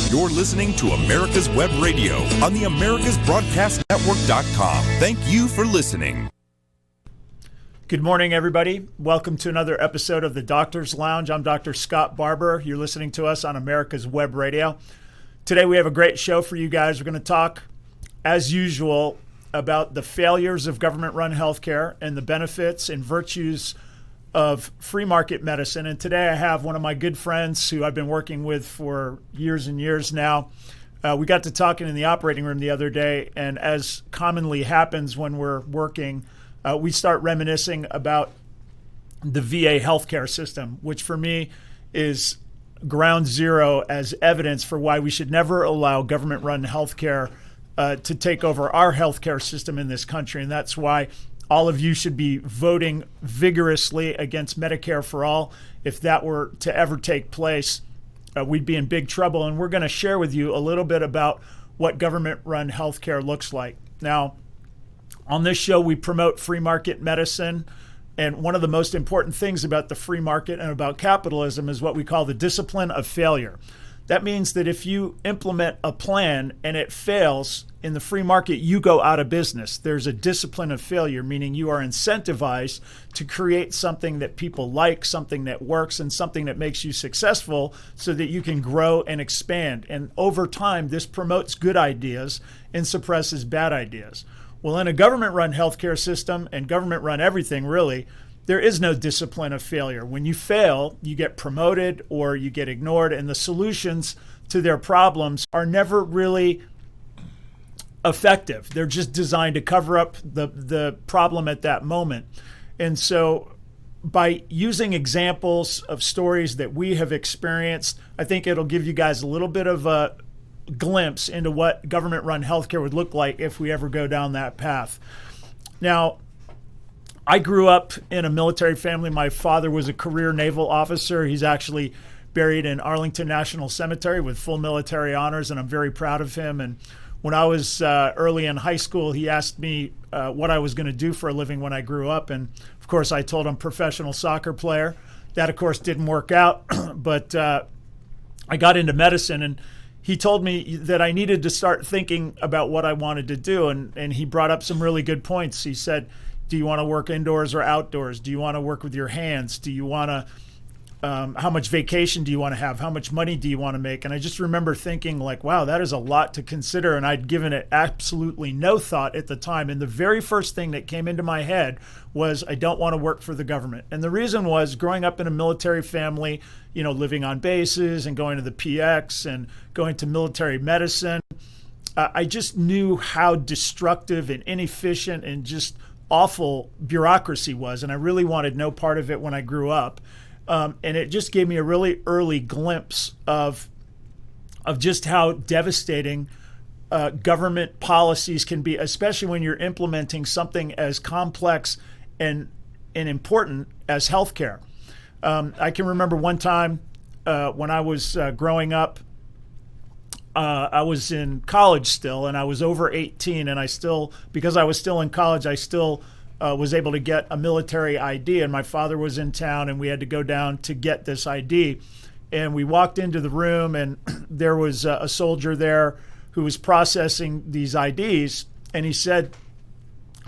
You're listening to America's Web Radio on the AmericasBroadcastNetwork.com. Thank you for listening. Good morning, everybody. Welcome to another episode of the Doctor's Lounge. I'm Dr. Scott Barbour. You're listening to us on America's Web Radio. Today we have a great show for you guys. We're going to talk, as usual, about the failures of government-run healthcare and the benefits and virtues of free market medicine. And today I have one of my good friends who I've been working with for years and years now. We got to talking in the operating room the other day, and as commonly happens when we're working, we start reminiscing about the VA healthcare system, which for me is ground zero as evidence for why we should never allow government-run healthcare to take over our healthcare system in this country. And that's why all of you should be voting vigorously against Medicare for all. If that were to ever take place, we'd be in big trouble. And we're going to share with you a little bit about what government-run healthcare looks like. Now, on this show, we promote free market medicine. And one of the most important things about the free market and about capitalism is what we call the discipline of failure. That means that if you implement a plan and it fails in the free market, you go out of business. There's a discipline of failure, meaning you are incentivized to create something that people like, something that works, and something that makes you successful so that you can grow and expand. And over time, this promotes good ideas and suppresses bad ideas. Well, in a government-run healthcare system, and government-run everything really, there is no discipline of failure. When you fail, you get promoted or you get ignored, and the solutions to their problems are never really effective. They're just designed to cover up the problem at that moment. And so by using examples of stories that we have experienced, I think it'll give you guys a little bit of a glimpse into what government-run healthcare would look like if we ever go down that path. Now, I grew up in a military family. My father was a career naval officer. He's actually buried in Arlington National Cemetery with full military honors, and I'm very proud of him. And when I was early in high school, he asked me what I was going to do for a living when I grew up. And of course, I told him professional soccer player. That, of course, didn't work out, but I got into medicine, and he told me that I needed to start thinking about what I wanted to do. And he brought up some really good points. He said, do you want to work indoors or outdoors? Do you want to work with your hands? Do you want to, how much vacation do you want to have? How much money do you want to make? And I just remember thinking like, wow, that is a lot to consider. And I'd given it absolutely no thought at the time. And the very first thing that came into my head was, I don't want to work for the government. And the reason was, growing up in a military family, you know, living on bases and going to the PX and going to military medicine, I just knew how destructive and inefficient and just awful bureaucracy was, and I really wanted no part of it when I grew up. And it just gave me a really early glimpse of just how devastating government policies can be, especially when you're implementing something as complex and important as healthcare. I can remember one time when I was growing up, I was in college still, and I was over 18, and because I was still in college, I still was able to get a military ID, and my father was in town, and we had to go down to get this ID. And we walked into the room, and there was a soldier there who was processing these IDs, and he said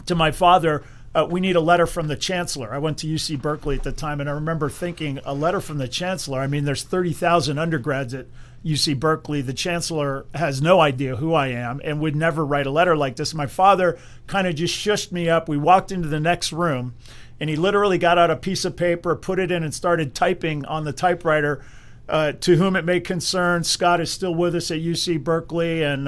to my father, we need a letter from the chancellor. I went to UC Berkeley at the time, and I remember thinking, a letter from the chancellor? I mean, there's 30,000 undergrads at UC Berkeley. The chancellor has no idea who I am and would never write a letter like this. My father kind of just shushed me up. We walked into the next room, and he literally got out a piece of paper, put it in, and started typing on the typewriter, to whom it may concern, Scott is still with us at UC Berkeley, and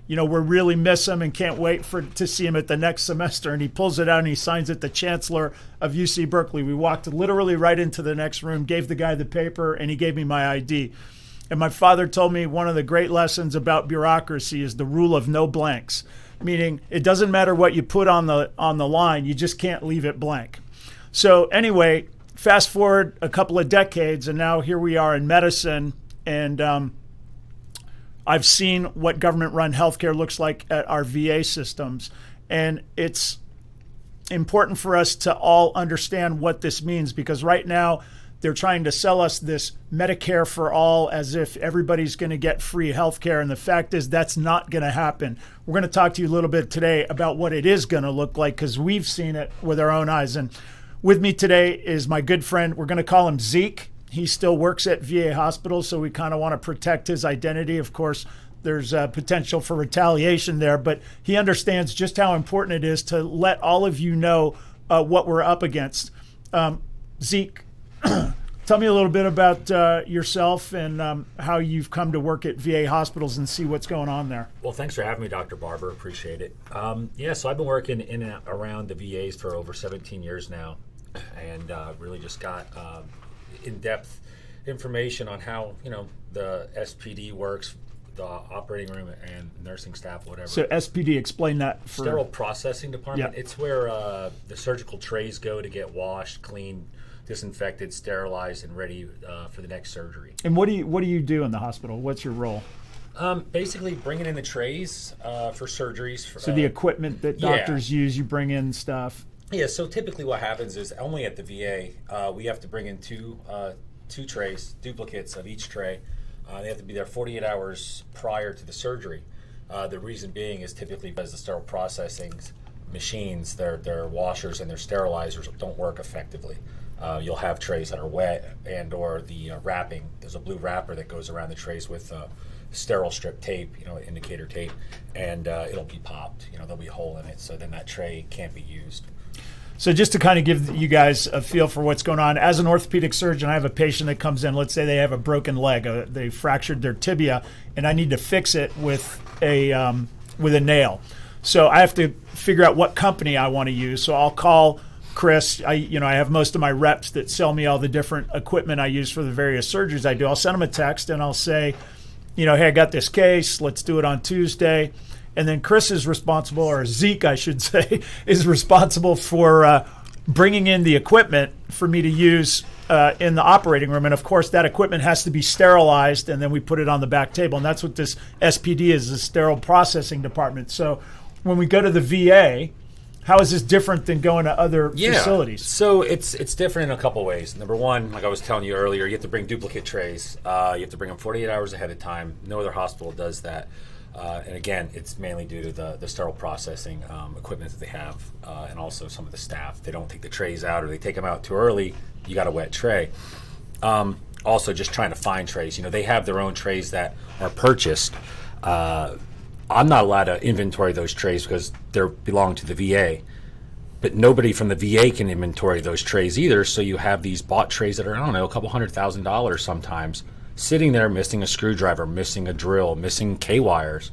we really miss him and can't wait to see him at the next semester. And he pulls it out and he signs it, the chancellor of UC Berkeley. We walked literally right into the next room, gave the guy the paper, and he gave me my ID. And my father told me one of the great lessons about bureaucracy is the rule of no blanks, meaning it doesn't matter what you put on the line, you just can't leave it blank. So anyway, fast forward a couple of decades, and now here we are in medicine, and I've seen what government-run healthcare looks like at our VA systems, and it's important for us to all understand what this means, because right now They're trying to sell us this Medicare for all as if everybody's going to get free health care. And the fact is that's not going to happen. We're going to talk to you a little bit today about what it is going to look like because we've seen it with our own eyes. And with me today is my good friend. We're going to call him Zeke. He still works at VA hospital, so we kind of want to protect his identity. Of course, there's potential for retaliation there, but he understands just how important it is to let all of you know what we're up against. Zeke, tell me a little bit about yourself and how you've come to work at VA hospitals and see what's going on there. Well, thanks for having me, Dr. Barbour. Appreciate it. So I've been working in and around the VAs for over 17 years now, and really just got in-depth information on how the SPD works, the operating room and nursing staff, whatever. So SPD, explain that. For sterile processing department. Yeah. It's where the surgical trays go to get washed, cleaned, disinfected, sterilized, and ready for the next surgery. And what do you do in the hospital? What's your role? Basically, bringing in the trays for surgeries. So the equipment that doctors use, you bring in stuff. Yeah. So typically, what happens is only at the VA we have to bring in two trays, duplicates of each tray. They have to be there 48 hours prior to the surgery. The reason being is typically because the sterile processing machines, their washers and their sterilizers don't work effectively. You'll have trays that are wet and or the wrapping. There's a blue wrapper that goes around the trays with sterile strip tape, indicator tape, and it'll be popped. There'll be a hole in it, so then that tray can't be used. So just to kind of give you guys a feel for what's going on, as an orthopedic surgeon, I have a patient that comes in. Let's say they have a broken leg, they fractured their tibia, and I need to fix it with a nail. So I have to figure out what company I want to use. So I'll call Chris. I have most of my reps that sell me all the different equipment I use for the various surgeries I do. I'll send them a text and I'll say, hey, I got this case. Let's do it on Tuesday. And then Chris is responsible, or Zeke, I should say, is responsible for bringing in the equipment for me to use in the operating room. And, of course, that equipment has to be sterilized, and then we put it on the back table. And that's what this SPD is, the sterile processing department. So when we go to the VA, how is this different than going to other facilities? So it's different in a couple ways. Number one, like I was telling you earlier, you have to bring duplicate trays. You have to bring them 48 hours ahead of time. No other hospital does that. And again, it's mainly due to the sterile processing equipment that they have, and also some of the staff. They don't take the trays out, or they take them out too early. You got a wet tray. Also, just trying to find trays. They have their own trays that are purchased. I'm not allowed to inventory those trays because they belong to the VA. But nobody from the VA can inventory those trays either. So you have these bought trays that are, a couple $100,000 sometimes, sitting there missing a screwdriver, missing a drill, missing K-wires.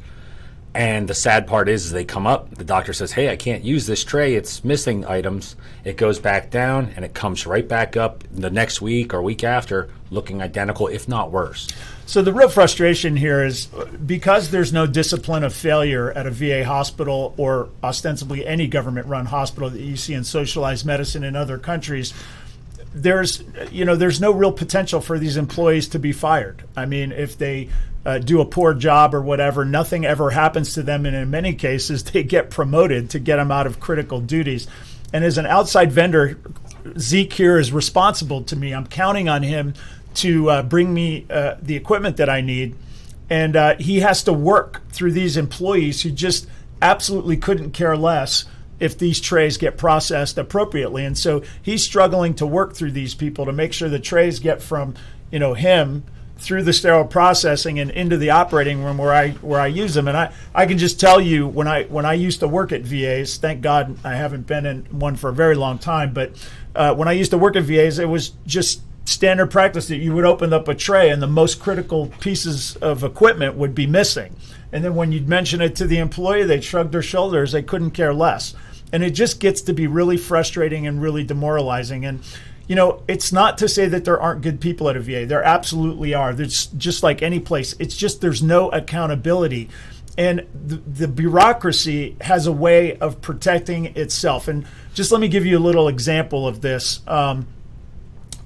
And the sad part is they come up, the doctor says, hey, I can't use this tray, it's missing items. It goes back down and it comes right back up the next week or week after looking identical, if not worse. So the real frustration here is because there's no discipline of failure at a VA hospital or ostensibly any government-run hospital that you see in socialized medicine in other countries, there's no real potential for these employees to be fired. I mean, if they do a poor job or whatever, nothing ever happens to them. And in many cases, they get promoted to get them out of critical duties. And as an outside vendor, Zeke here is responsible to me. I'm counting on him to bring me the equipment that I need. And he has to work through these employees who just absolutely couldn't care less if these trays get processed appropriately. And so he's struggling to work through these people to make sure the trays get from, him through the sterile processing and into the operating room where I use them. And I can just tell you when I used to work at VAs, thank God I haven't been in one for a very long time, but when I used to work at VAs, it was just standard practice that you would open up a tray and the most critical pieces of equipment would be missing. And then when you'd mention it to the employee, they'd shrug their shoulders. They couldn't care less. And it just gets to be really frustrating and really demoralizing. And, it's not to say that there aren't good people at a VA. There absolutely are. There's just like any place. It's just there's no accountability. And the bureaucracy has a way of protecting itself. And just let me give you a little example of this.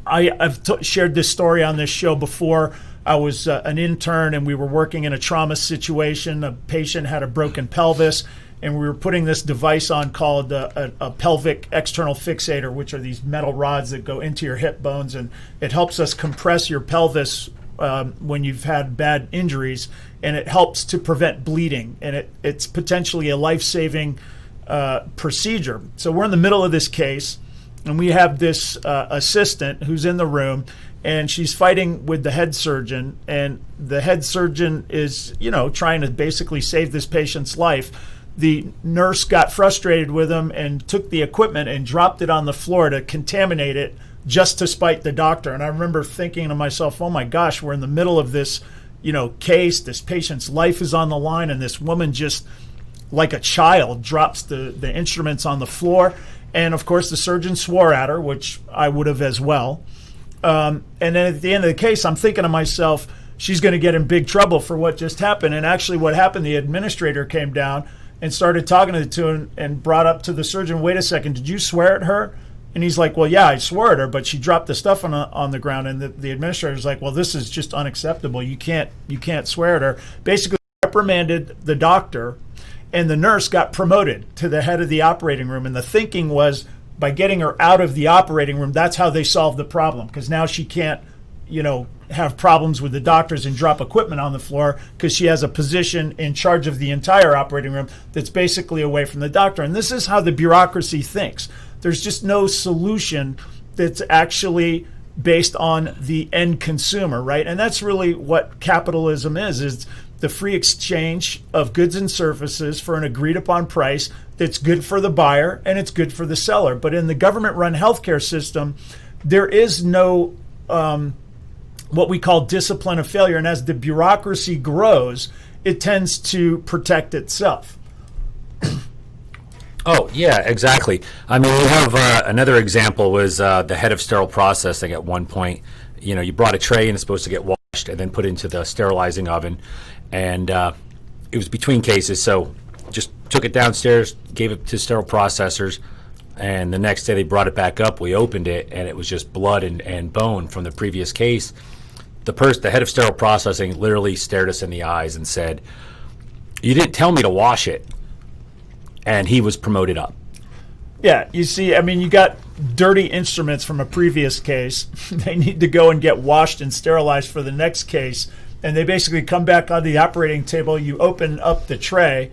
I've shared this story on this show before. I was an intern and we were working in a trauma situation. A patient had a broken pelvis and we were putting this device on called a pelvic external fixator, which are these metal rods that go into your hip bones, and it helps us compress your pelvis when you've had bad injuries, and it helps to prevent bleeding, and it's potentially a life-saving procedure. So we're in the middle of this case, and we have this assistant who's in the room, and she's fighting with the head surgeon, and the head surgeon is, trying to basically save this patient's life. The nurse got frustrated with him and took the equipment and dropped it on the floor to contaminate it just to spite the doctor. And I remember thinking to myself, oh my gosh, we're in the middle of this, case. This patient's life is on the line, and this woman just, like a child, drops the instruments on the floor. And of course, the surgeon swore at her, which I would have as well. And then at the end of the case, I'm thinking to myself, she's going to get in big trouble for what just happened. And actually what happened, the administrator came down and started talking to the two and brought up to the surgeon, wait a second, did you swear at her? And he's like, well, yeah, I swore at her, but she dropped the stuff on the ground. And the administrator's like, well, this is just unacceptable. You can't swear at her. Basically reprimanded the doctor, and the nurse got promoted to the head of the operating room. And the thinking was, by getting her out of the operating room, that's how they solved the problem, because now she can't, have problems with the doctors and drop equipment on the floor, because she has a position in charge of the entire operating room that's basically away from the doctor. And this is how the bureaucracy thinks. There's just no solution that's actually based on the end consumer, right? And that's really what capitalism is the free exchange of goods and services for an agreed upon price that's good for the buyer and it's good for the seller. But in the government-run healthcare system, there is no what we call discipline of failure. And as the bureaucracy grows, it tends to protect itself. Oh, yeah, exactly. I mean, we have another example was the head of sterile processing at one point. You brought a tray and it's supposed to get washed and then put into the sterilizing oven. And it was between cases, so just took it downstairs, gave it to sterile processors, and the next day they brought it back up. We opened it, and it was just blood and bone from the previous case. The head of sterile processing literally stared us in the eyes and said, "You didn't tell me to wash it," and he was promoted up. Yeah, you see, I mean, you got dirty instruments from a previous case. They need to go and get washed and sterilized for the next case. And they basically come back on the operating table. You open up the tray,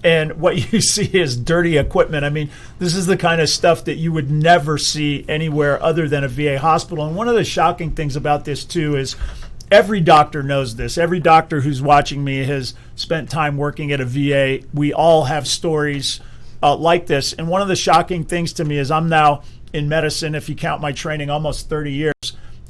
and what you see is dirty equipment. I mean, this is the kind of stuff that you would never see anywhere other than a VA hospital. And one of the shocking things about this, too, is every doctor knows this. Every doctor who's watching me has spent time working at a VA. We all have stories like this. And one of the shocking things to me is I'm now in medicine, if you count my training, almost 30 years.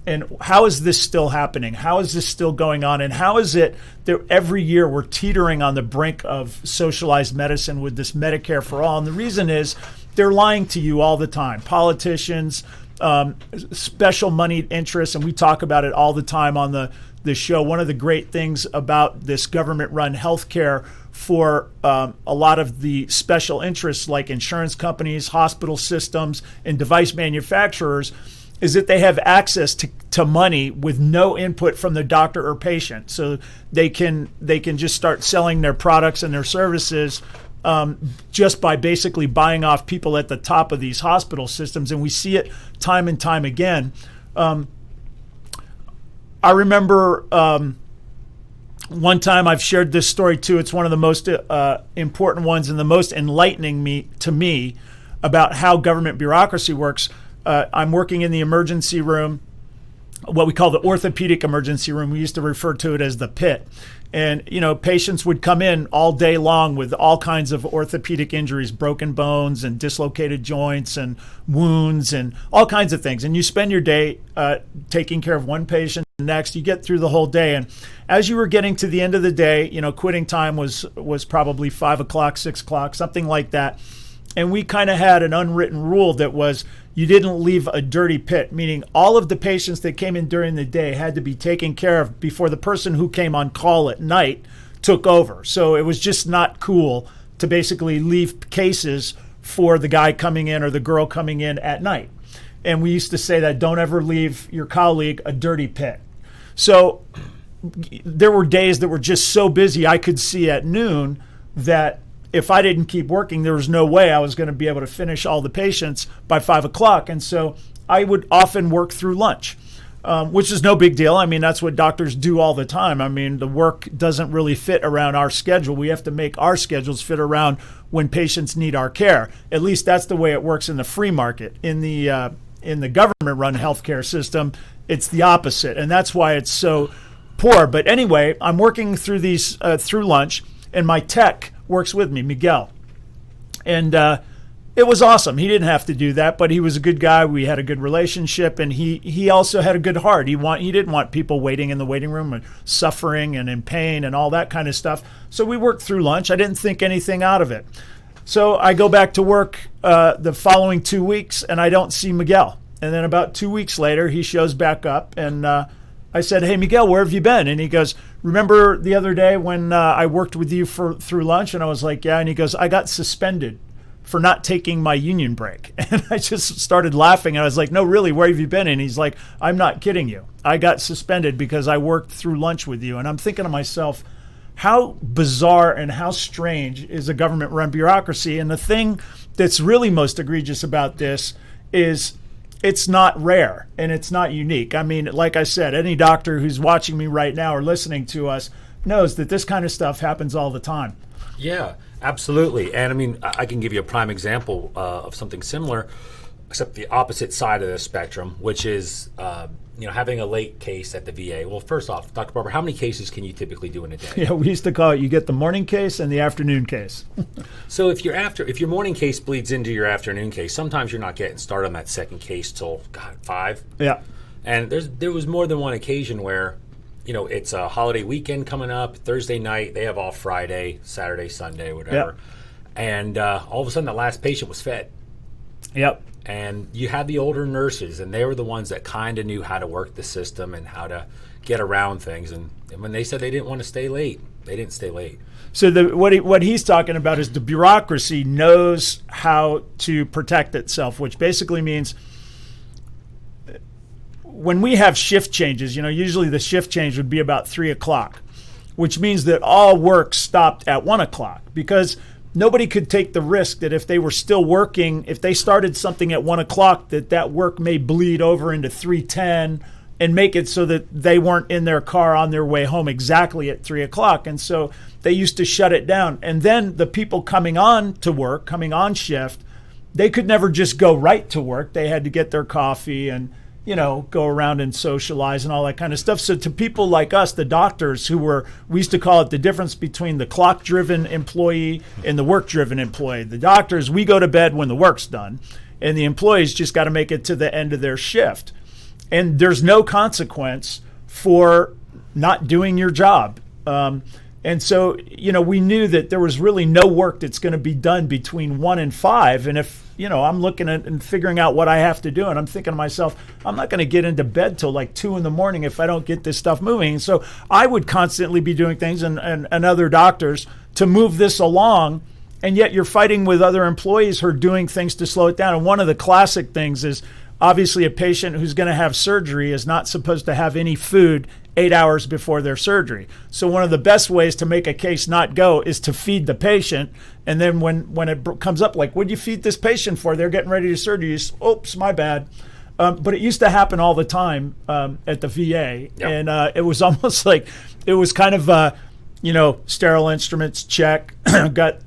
And how is this still happening? How is this still going on? And how is it that every year we're teetering on the brink of socialized medicine with this Medicare for all? And the reason is they're lying to you all the time. Politicians, special moneyed interests, and we talk about it all the time on the show. One of the great things about this government-run healthcare for a lot of the special interests like insurance companies, hospital systems, and device manufacturers is that they have access to money with no input from the doctor or patient. So they can just start selling their products and their services just by basically buying off people at the top of these hospital systems. And we see it time and time again. I remember one time, I've shared this story too. It's one of the most important ones and the most enlightening to me about how government bureaucracy works. I'm working in the emergency room, what we call the orthopedic emergency room. We used to refer to it as the pit. And, patients would come in all day long with all kinds of orthopedic injuries, broken bones and dislocated joints and wounds and all kinds of things. And you spend your day taking care of one patient. Next, you get through the whole day. And as you were getting to the end of the day, quitting time was probably 5 o'clock, 6 o'clock, something like that. And we kind of had an unwritten rule that was you didn't leave a dirty pit, meaning all of the patients that came in during the day had to be taken care of before the person who came on call at night took over. So it was just not cool to basically leave cases for the guy coming in or the girl coming in at night. And we used to say that don't ever leave your colleague a dirty pit. So there were days that were just so busy I could see at noon that if I didn't keep working, there was no way I was going to be able to finish all the patients by 5 o'clock. And so I would often work through lunch, which is no big deal. I mean, that's what doctors do all the time. I mean, the work doesn't really fit around our schedule. We have to make our schedules fit around when patients need our care. At least that's the way it works in the free market. In the government-run healthcare system, it's the opposite, and that's why it's so poor. But anyway, I'm working through these through lunch, and my tech works with me, Miguel, and it was awesome. He didn't have to do that, but he was a good guy. We had a good relationship, and he also had a good heart. He didn't want people waiting in the waiting room and suffering and in pain and all that kind of stuff. So we worked through lunch. I didn't think anything out of it. So I go back to work the following 2 weeks, and I don't see Miguel. And then about 2 weeks later, he shows back up, and I said, "Hey, Miguel, where have you been?" And he goes, "Remember the other day when I worked with you through lunch?" And I was like, "Yeah." And he goes, "I got suspended for not taking my union break." And I just started laughing. And I was like, "No, really, where have you been?" And he's like, "I'm not kidding you. I got suspended because I worked through lunch with you." And I'm thinking to myself, how bizarre and how strange is a government-run bureaucracy? And the thing that's really most egregious about this is it's not rare and it's not unique. I mean, like I said, any doctor who's watching me right now or listening to us knows that this kind of stuff happens all the time. Yeah, absolutely. And I mean, I can give you a prime example of something similar, except the opposite side of the spectrum, which is having a late case at the VA. Well, first off, Dr. Barbour, how many cases can you typically do in a day? Yeah, we used to call it, you get the morning case and the afternoon case. So if your morning case bleeds into your afternoon case, sometimes you're not getting started on that second case till 5. Yeah. And there was more than one occasion where, it's a holiday weekend coming up, Thursday night, they have off Friday, Saturday, Sunday, whatever. Yeah. And all of a sudden the last patient was fed. Yep. And you had the older nurses, and they were the ones that kind of knew how to work the system and how to get around things. And when they said they didn't want to stay late, they didn't stay late. So what he's talking about is the bureaucracy knows how to protect itself, which basically means when we have shift changes, usually the shift change would be about 3 o'clock, which means that all work stopped at 1 o'clock because nobody could take the risk that if they were still working, if they started something at 1 o'clock, that work may bleed over into 3:10 and make it so that they weren't in their car on their way home exactly at 3 o'clock. And so they used to shut it down. And then the people coming on to work, coming on shift, they could never just go right to work. They had to get their coffee and go around and socialize and all that kind of stuff. So to people like us, the doctors we used to call it the difference between the clock-driven employee and the work-driven employee. The doctors, we go to bed when the work's done, and the employees just got to make it to the end of their shift. And there's no consequence for not doing your job. And so, we knew that there was really no work that's going to be done between 1 and 5. And if, I'm looking at and figuring out what I have to do, and I'm thinking to myself, I'm not going to get into bed till like 2 in the morning if I don't get this stuff moving. And so I would constantly be doing things and other doctors to move this along. And yet you're fighting with other employees who are doing things to slow it down. And one of the classic things is obviously a patient who's going to have surgery is not supposed to have any food 8 hours before their surgery. So one of the best ways to make a case not go is to feed the patient. And then when it comes up, like, what'd you feed this patient for? They're getting ready to surgery. You say, oops, my bad. But it used to happen all the time at the VA. Yep. And it was almost like, it was kind of, sterile instruments, check, got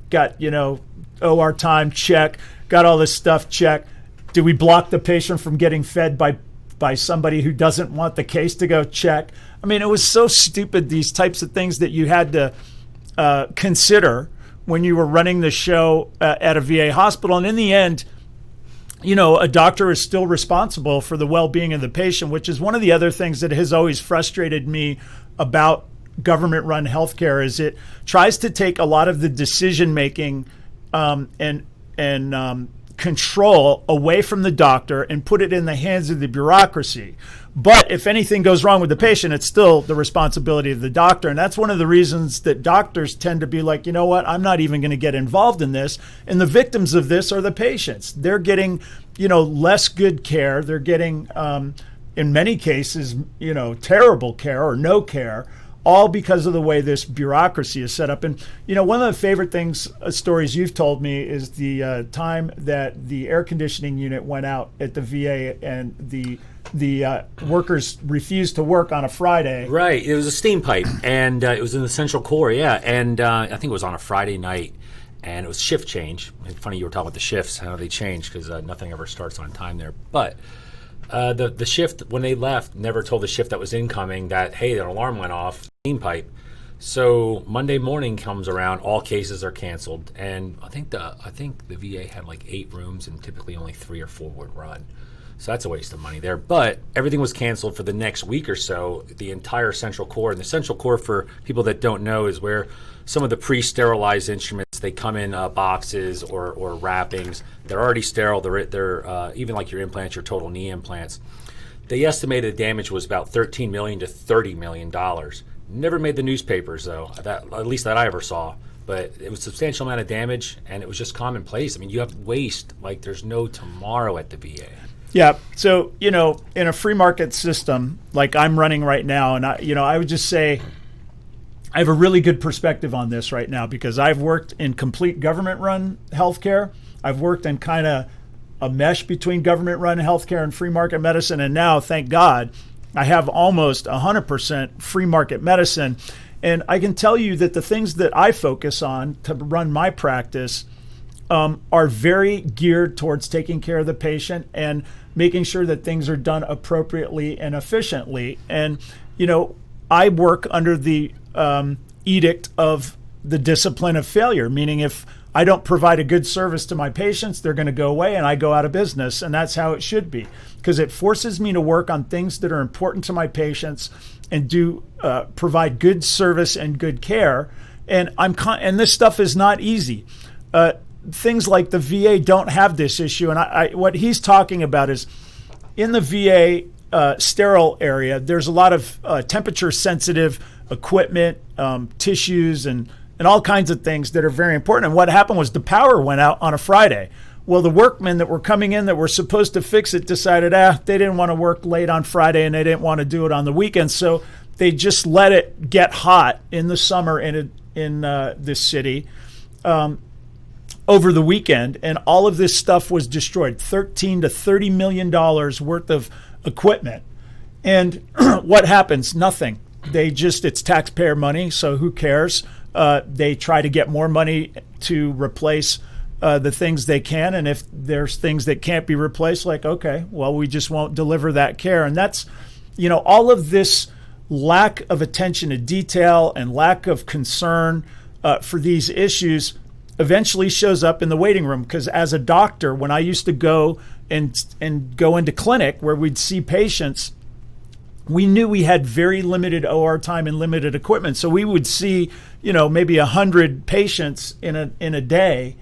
OR time, check, got all this stuff, check. Do we block the patient from getting fed by somebody who doesn't want the case to go, check? I mean, it was so stupid, these types of things that you had to consider when you were running the show at a VA hospital. And in the end, a doctor is still responsible for the well-being of the patient, which is one of the other things that has always frustrated me about government-run healthcare is it tries to take a lot of the decision-making and control away from the doctor and put it in the hands of the bureaucracy. But if anything goes wrong with the patient, it's still the responsibility of the doctor. And that's one of the reasons that doctors tend to be like, you know what, I'm not even going to get involved in this. And the victims of this are the patients. They're getting, less good care. They're getting, in many cases, terrible care or no care. all because of the way this bureaucracy is set up. And, one of the favorite stories you've told me is the time that the air conditioning unit went out at the VA and the workers refused to work on a Friday. Right. It was a steam pipe, and it was in the central core, yeah. And I think it was on a Friday night, and it was shift change. It's funny you were talking about the shifts, how they change, because nothing ever starts on time there. But the shift, when they left, never told the shift that was incoming that, hey, an alarm went off, steam pipe. So Monday morning comes around, all cases are canceled, and I think the VA had like 8 rooms, and typically only 3 or 4 would run. So that's a waste of money there. But everything was canceled for the next week or so, the entire central core. And the central core, for people that don't know, is where some of the pre-sterilized instruments, they come in boxes or wrappings. They're already sterile. They're even like your implants, your total knee implants. They estimated the damage was about $13 million to $30 million. Never made the newspapers, though, at least that I ever saw. But it was a substantial amount of damage, and it was just commonplace. I mean, you have waste like there's no tomorrow at the VA. Yeah. So, in a free market system like I'm running right now, and I would just say I have a really good perspective on this right now because I've worked in complete government-run healthcare. I've worked in kind of a mesh between government-run healthcare and free market medicine. And now, thank God, I have almost 100% free market medicine. And I can tell you that the things that I focus on to run my practice are very geared towards taking care of the patient and making sure that things are done appropriately and efficiently. And, I work under the edict of the discipline of failure, meaning if I don't provide a good service to my patients, they're going to go away and I go out of business. And that's how it should be, because it forces me to work on things that are important to my patients and provide good service and good care. And and this stuff is not easy. Things like the VA don't have this issue. And what he's talking about is in the VA sterile area, there's a lot of temperature sensitive equipment, tissues, and all kinds of things that are very important. And what happened was the power went out on a Friday. Well, the workmen that were coming in that were supposed to fix it decided they didn't want to work late on Friday and they didn't want to do it on the weekend. So they just let it get hot in the summer in this city. Over the weekend, and all of this stuff was destroyed, $13 to $30 million worth of equipment. And what happens? Nothing. It's taxpayer money, so who cares? They try to get more money to replace the things they can, and if there's things that can't be replaced, like, okay, well, we just won't deliver that care. And that's, all of this lack of attention to detail and lack of concern for these issues eventually shows up in the waiting room. Because as a doctor, when I used to go and go into clinic where we'd see patients, we knew we had very limited OR time and limited equipment. So we would see, maybe 100 patients in a day,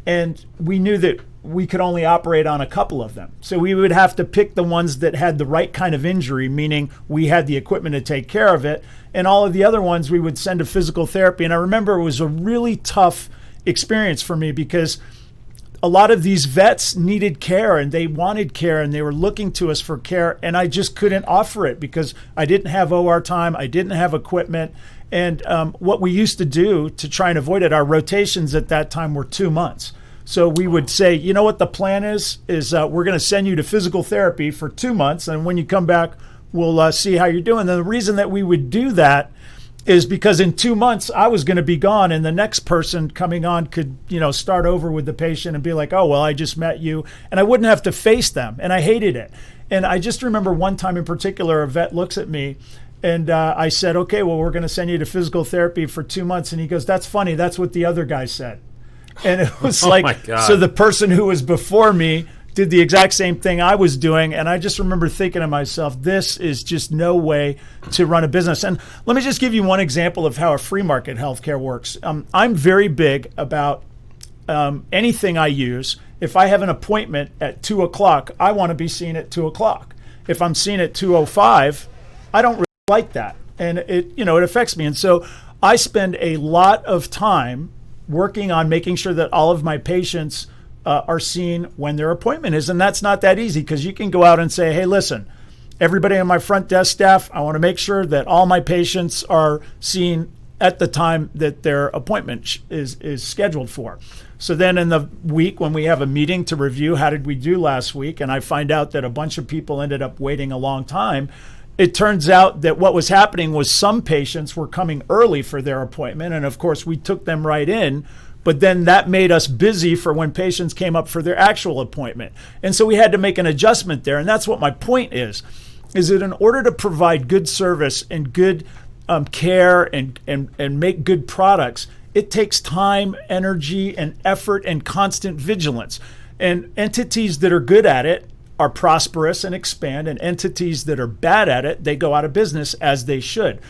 and we knew that we could only operate on a couple of them. So we would have to pick the ones that had the right kind of injury, meaning we had the equipment to take care of it, and all of the other ones we would send to physical therapy. And I remember it was a really tough experience for me because a lot of these vets needed care and they wanted care and they were looking to us for care, and I just couldn't offer it because I didn't have OR time, I didn't have equipment. And what we used to do to try and avoid it, our rotations at that time were 2 months. So we would say, what the plan is we're going to send you to physical therapy for 2 months, and when you come back, we'll see how you're doing. And the reason that we would do that is because in 2 months I was going to be gone, and the next person coming on could, start over with the patient and be like, oh, well, I just met you, and I wouldn't have to face them. And I hated it. And I just remember one time in particular, a vet looks at me and I said, okay, well, we're going to send you to physical therapy for 2 months. And he goes, that's funny. That's what the other guy said. And it was so the person who was before me did the exact same thing I was doing. And I just remember thinking to myself, this is just no way to run a business. And let me just give you one example of how a free market healthcare works. I'm very big about anything I use. If I have an appointment at 2 o'clock, I want to be seen at 2 o'clock. If I'm seen at 2:05, I don't really like that. And it affects me. And so I spend a lot of time working on making sure that all of my patients are seen when their appointment is. And that's not that easy, because you can go out and say, hey, listen, everybody on my front desk staff, I want to make sure that all my patients are seen at the time that their appointment is scheduled for. So then in the week when we have a meeting to review how did we do last week, and I find out that a bunch of people ended up waiting a long time, it turns out that what was happening was some patients were coming early for their appointment, and of course we took them right in, but then that made us busy for when patients came up for their actual appointment. And so we had to make an adjustment there, and that's what my point is that in order to provide good service and good care and make good products, it takes time, energy, and effort and constant vigilance. And entities that are good at it are prosperous and expand, and entities that are bad at it, they go out of business, as they should.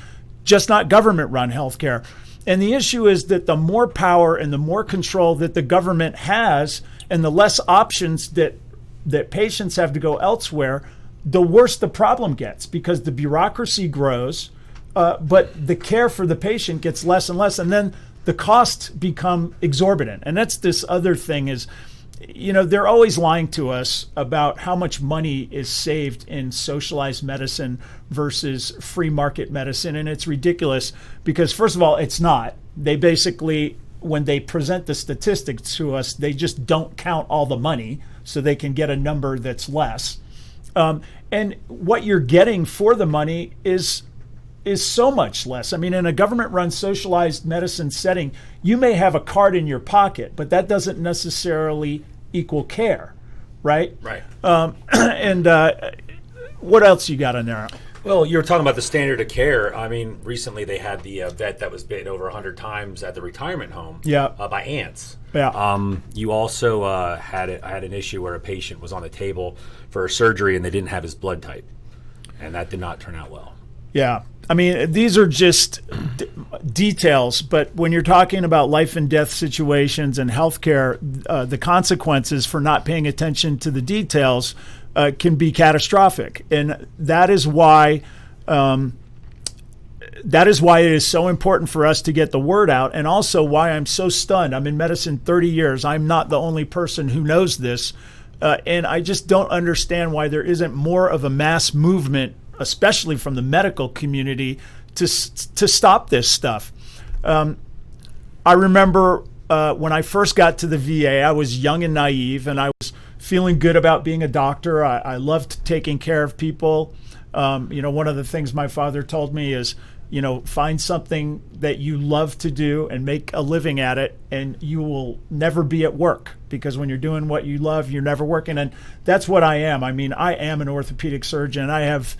Just not government-run healthcare. And the issue is that the more power and the more control that the government has, and the less options that patients have to go elsewhere, the worse the problem gets, because the bureaucracy grows, but the care for the patient gets less and less, and then the costs become exorbitant. And that's this other thing is, they're always lying to us about how much money is saved in socialized medicine versus free market medicine. And it's ridiculous because, first of all, it's not. They basically, when they present the statistics to us, they just don't count all the money so they can get a number that's less. And what you're getting for the money is so much less. I mean, in a government-run socialized medicine setting, you may have a card in your pocket, but that doesn't necessarily equal care, right? Right. And what else you got in there? Well, you were talking about the standard of care. I mean, recently they had the vet that was bitten over 100 times at the retirement home by ants. Yeah. You also had an issue where a patient was on the table for a surgery and they didn't have his blood type, and that did not turn out well. Yeah. I mean, these are just details, but when you're talking about life and death situations and healthcare, the consequences for not paying attention to the details can be catastrophic. And that is why it is so important for us to get the word out, and also why I'm so stunned. I'm in medicine 30 years. I'm not the only person who knows this, and I just don't understand why there isn't more of a mass movement, especially from the medical community, to stop this stuff. I remember when I first got to the VA, I was young and naive, and I was feeling good about being a doctor. I loved taking care of people. One of the things my father told me is, find something that you love to do and make a living at it, and you will never be at work, because when you're doing what you love, you're never working. And that's what I am. I mean, I am an orthopedic surgeon. I have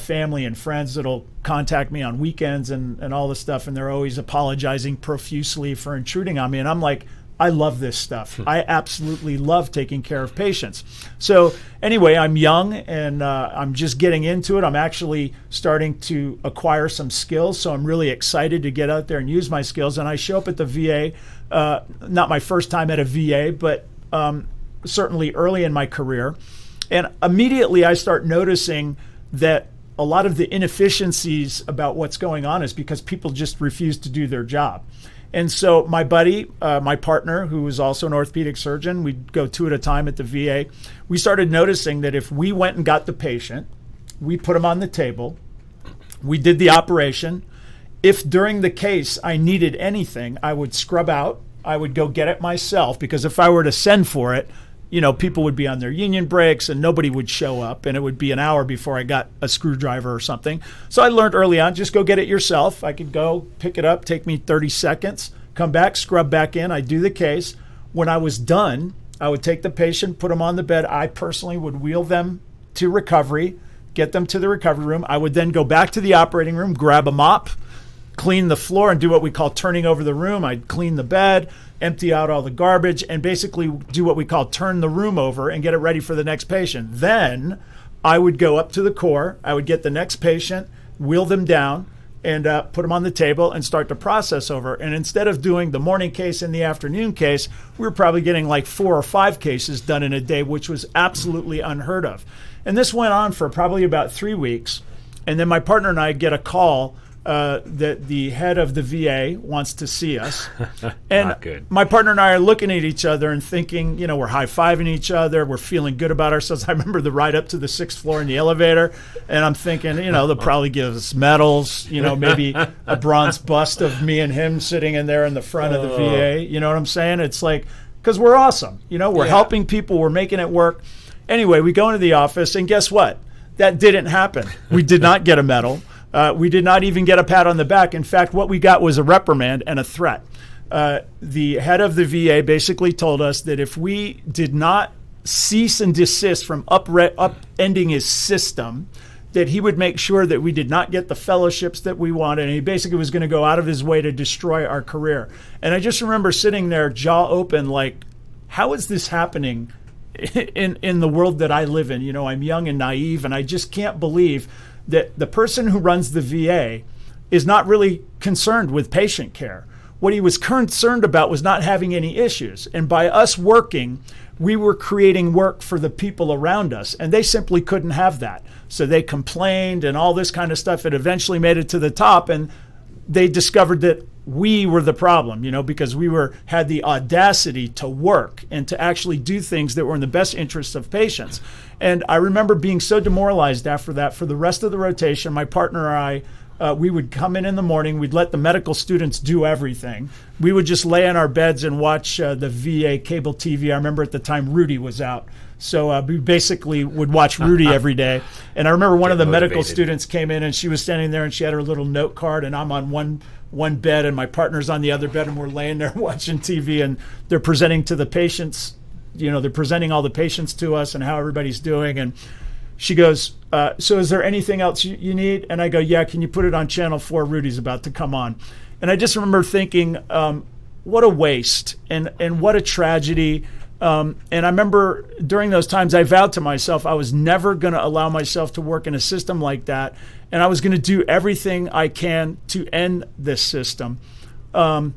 family and friends that'll contact me on weekends and all this stuff, and they're always apologizing profusely for intruding on me. And I'm like, I love this stuff. I absolutely love taking care of patients. So anyway, I'm young and I'm just getting into it. I'm actually starting to acquire some skills, so I'm really excited to get out there and use my skills. And I show up at the VA, not my first time at a VA, but certainly early in my career. And immediately I start noticing that a lot of the inefficiencies about what's going on is because people just refuse to do their job. And so my buddy, my partner, who is also an orthopedic surgeon, we'd go two at a time at the VA, we started noticing that if we went and got the patient, we put him on the table, we did the operation. If during the case I needed anything, I would scrub out, I would go get it myself, because if I were to send for it, people would be on their union breaks and nobody would show up, and it would be an hour before I got a screwdriver or something. So I learned early on, just go get it yourself. I could go pick it up, take me 30 seconds, come back, scrub back in. I do the case. When I was done, I would take the patient, put them on the bed. I personally would wheel them to recovery, get them to the recovery room. I would then go back to the operating room, grab a mop, clean the floor, and do what we call turning over the room. I'd clean the bed, empty out all the garbage, and basically do what we call turn the room over and get it ready for the next patient. Then I would go up to the core, I would get the next patient, wheel them down, and put them on the table and start the process over. And instead of doing the morning case and the afternoon case, we were probably getting like 4 or 5 cases done in a day, which was absolutely unheard of. And this went on for probably about 3 weeks. And then my partner and I get a call that the head of the VA wants to see us. And Not good. my partner and I are looking at each other and thinking, we're high-fiving each other. We're feeling good about ourselves. I remember the ride up to the 6th floor in the elevator, and I'm thinking, they'll probably give us medals, maybe a bronze bust of me and him sitting in there in the front of the VA. You know what I'm saying? It's like, because we're awesome. We're helping people. We're making it work. Anyway, we go into the office, and guess what? That didn't happen. We did not get a medal. We did not even get a pat on the back. In fact, what we got was a reprimand and a threat. The head of the VA basically told us that if we did not cease and desist from upending his system, that he would make sure that we did not get the fellowships that we wanted. And he basically was going to go out of his way to destroy our career. And I just remember sitting there, jaw open, like, how is this happening in the world that I live in? I'm young and naive, and I just can't believe that the person who runs the VA is not really concerned with patient care. What he was concerned about was not having any issues. And by us working, we were creating work for the people around us, and they simply couldn't have that. So they complained and all this kind of stuff. It eventually made it to the top, and they discovered that we were the problem, because we had the audacity to work and to actually do things that were in the best interests of patients. And I remember being so demoralized after that. For the rest of the rotation, my partner and I, we would come in the morning. We'd let the medical students do everything. We would just lay in our beds and watch the VA cable TV. I remember at the time Rudy was out. So we basically would watch Rudy every day. And I remember one of the medical students came in, and she was standing there, and she had her little note card, and I'm on one bed, and my partner's on the other bed, and we're laying there watching TV, and they're presenting to the patients. They're presenting all the patients to us and how everybody's doing. And she goes, so is there anything else you need? And I go, yeah, can you put it on Channel 4? Rudy's about to come on. And I just remember thinking, what a waste and what a tragedy. And I remember during those times, I vowed to myself I was never going to allow myself to work in a system like that. And I was going to do everything I can to end this system. Give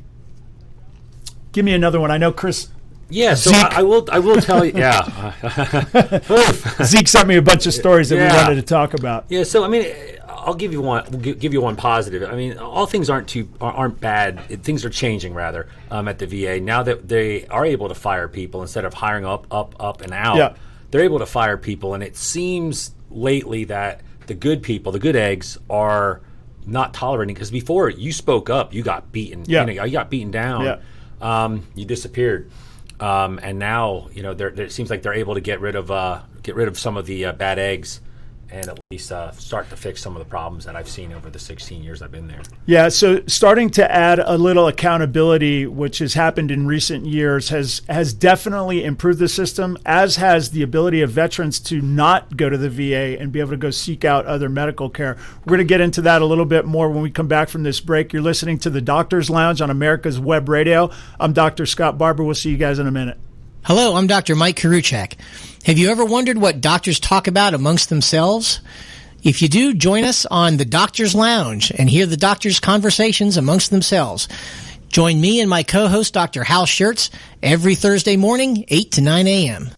me another one. I know Chris. Yeah, so I will tell you. Yeah, Zeke sent me a bunch of stories that we wanted to talk about. Yeah, so I mean, I'll give you one. We'll give you one positive. I mean, all things aren't bad. Things are changing rather at the VA now that they are able to fire people instead of hiring up and out. Yeah. They're able to fire people, and it seems lately that the good people, the good eggs, are not tolerating, because before you spoke up, you got beaten. Yeah. You got beaten down. Yeah. You disappeared. And now, it seems like they're able to get rid of some of the bad eggs, and at least start to fix some of the problems that I've seen over the 16 years I've been there. Yeah, so starting to add a little accountability, which has happened in recent years, has definitely improved the system, as has the ability of veterans to not go to the VA and be able to go seek out other medical care. We're going to get into that a little bit more when we come back from this break. You're listening to the Doctor's Lounge on America's Web Radio. I'm Dr. Scott Barbour. We'll see you guys in a minute. Hello, I'm Dr. Mike Karuchak. Have you ever wondered what doctors talk about amongst themselves? If you do, join us on the Doctor's Lounge and hear the doctors' conversations amongst themselves. Join me and my co-host, Dr. Hal Schertz, every Thursday morning, 8 to 9 a.m.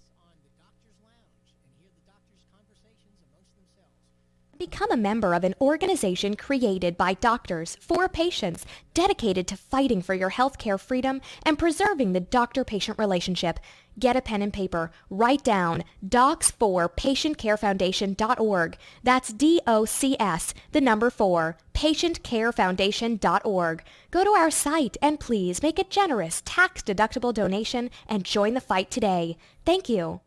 Become a member of an organization created by doctors for patients, dedicated to fighting for your healthcare freedom and preserving the doctor-patient relationship. Get a pen and paper. Write down docs4patientcarefoundation.org. That's DOCS, the number 4, patientcarefoundation.org. Go to our site and please make a generous tax-deductible donation and join the fight today. Thank you.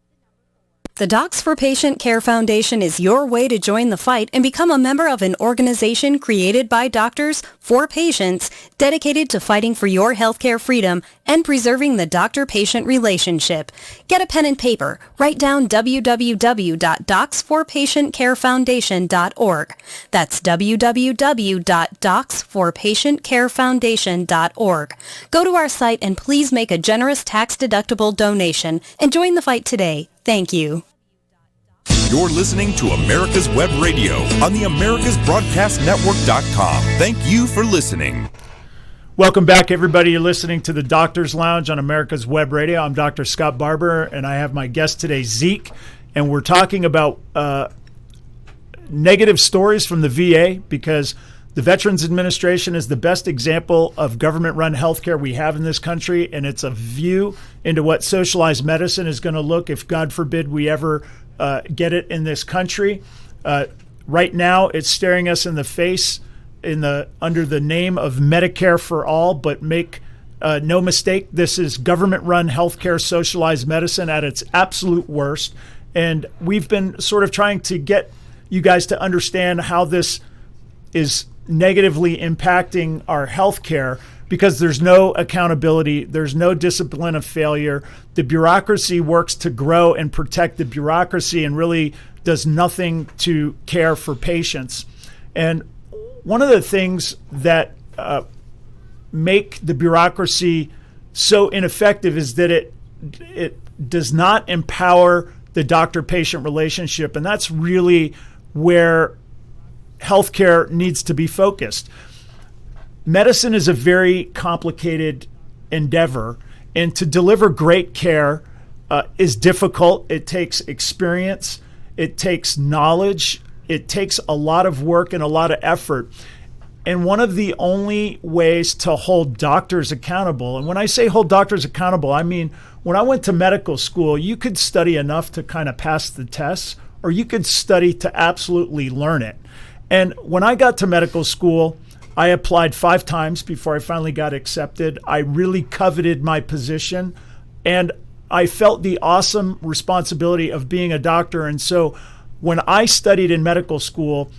The Docs for Patient Care Foundation is your way to join the fight and become a member of an organization created by doctors for patients, dedicated to fighting for your healthcare freedom and preserving the doctor-patient relationship. Get a pen and paper. Write down www.docs4patientcarefoundation.org. That's www.docs4patientcarefoundation.org. Go to our site and please make a generous tax-deductible donation and join the fight today. Thank you. You're listening to America's Web Radio on the AmericasBroadcastNetwork.com. Thank you for listening. Welcome back, everybody. You're listening to the Doctor's Lounge on America's Web Radio. I'm Dr. Scott Barbour, and I have my guest today, Zeke, and we're talking about negative stories from the VA, because The Veterans Administration is the best example of government-run healthcare we have in this country, and it's a view into what socialized medicine is going to look if, God forbid, we ever get it in this country. Right now, it's staring us in the face under the name of Medicare for all, but make no mistake, this is government-run healthcare, socialized medicine at its absolute worst. And we've been sort of trying to get you guys to understand how this is negatively impacting our healthcare, because there's no accountability, there's no discipline of failure. The bureaucracy works to grow and protect the bureaucracy and really does nothing to care for patients. And one of the things that make the bureaucracy so ineffective is that it does not empower the doctor-patient relationship, and that's really where healthcare needs to be focused. Medicine is a very complicated endeavor, and to deliver great care is difficult. It takes experience, it takes knowledge, it takes a lot of work and a lot of effort. And one of the only ways to hold doctors accountable, and when I say hold doctors accountable, I mean, when I went to medical school, you could study enough to kind of pass the tests, or you could study to absolutely learn it. And when I got to medical school, I applied 5 times before I finally got accepted. I really coveted my position, and I felt the awesome responsibility of being a doctor. And so when I studied in medical school,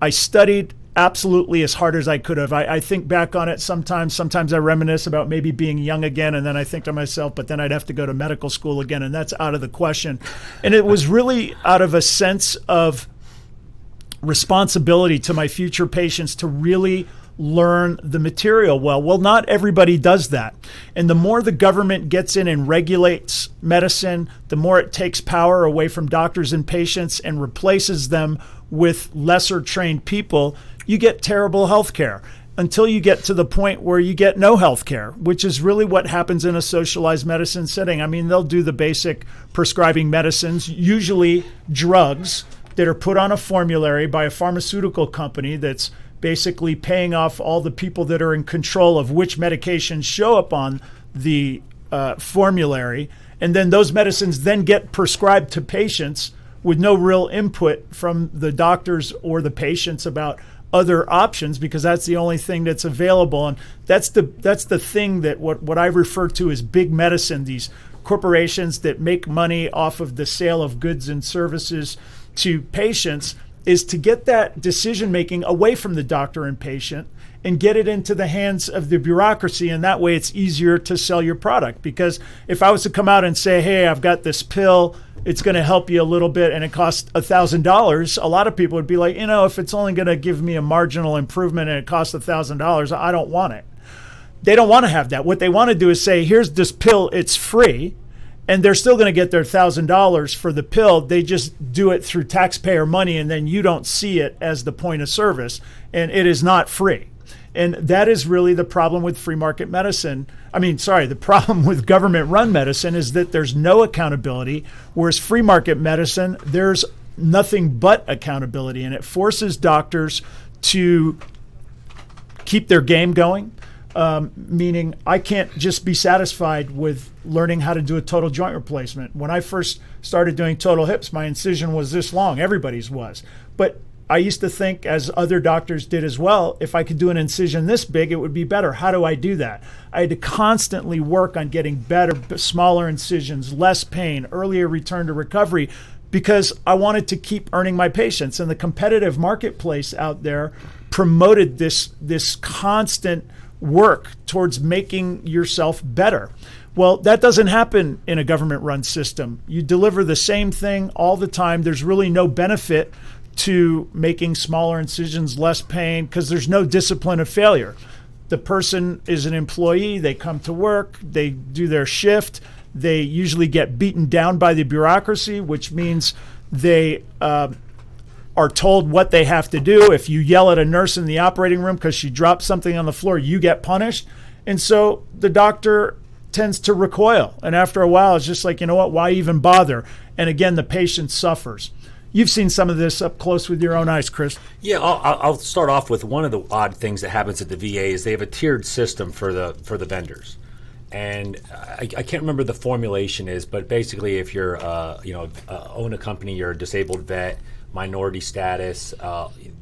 I studied absolutely as hard as I could have. I think back on it sometimes I reminisce about maybe being young again, and then I think to myself, but then I'd have to go to medical school again, and that's out of the question. And it was really out of a sense of responsibility to my future patients to really learn the material well. Well, not everybody does that. And the more the government gets in and regulates medicine, the more it takes power away from doctors and patients and replaces them with lesser trained people, you get terrible health care until you get to the point where you get no health care, which is really what happens in a socialized medicine setting. I mean, they'll do the basic prescribing medicines, usually drugs that are put on a formulary by a pharmaceutical company that's basically paying off all the people that are in control of which medications show up on the formulary. And then those medicines then get prescribed to patients with no real input from the doctors or the patients about other options, because that's the only thing that's available. And that's the thing that what I refer to as big medicine, these corporations that make money off of the sale of goods and services to patients, is to get that decision making away from the doctor and patient and get it into the hands of the bureaucracy. And that way it's easier to sell your product. Because if I was to come out and say, hey, I've got this pill, it's going to help you a little bit, and it costs $1,000, a lot of people would be like, if it's only going to give me a marginal improvement and it costs $1,000, I don't want it. They don't want to have that. What they want to do is say, here's this pill, it's free, and they're still going to get their $1,000 for the pill. They just do it through taxpayer money, and then you don't see it as the point of service, and it is not free. And that is really the problem with free market medicine. The problem with government-run medicine is that there's no accountability, whereas free market medicine, there's nothing but accountability, and it forces doctors to keep their game going. Meaning I can't just be satisfied with learning how to do a total joint replacement. When I first started doing total hips, my incision was this long. Everybody's was. But I used to think, as other doctors did as well, if I could do an incision this big, it would be better. How do I do that? I had to constantly work on getting better, smaller incisions, less pain, earlier return to recovery, because I wanted to keep earning my patients. And the competitive marketplace out there promoted this constant work towards making yourself better. Well, that doesn't happen in a government-run system. You deliver the same thing all the time. There's really no benefit to making smaller incisions, less pain, because there's no discipline of failure. The person is an employee, they come to work, they do their shift, they usually get beaten down by the bureaucracy, which means they are told what they have to do. If you yell at a nurse in the operating room because she dropped something on the floor, you get punished. And so the doctor tends to recoil. And after a while, it's just like, why even bother? And again, the patient suffers. you've seen some of this up close with your own eyes, Chris. Yeah, I'll start off with one of the odd things that happens at the VA is they have a tiered system for the vendors. And I can't remember the formulation is, but basically if you're, own a company, you're a disabled vet, minority status,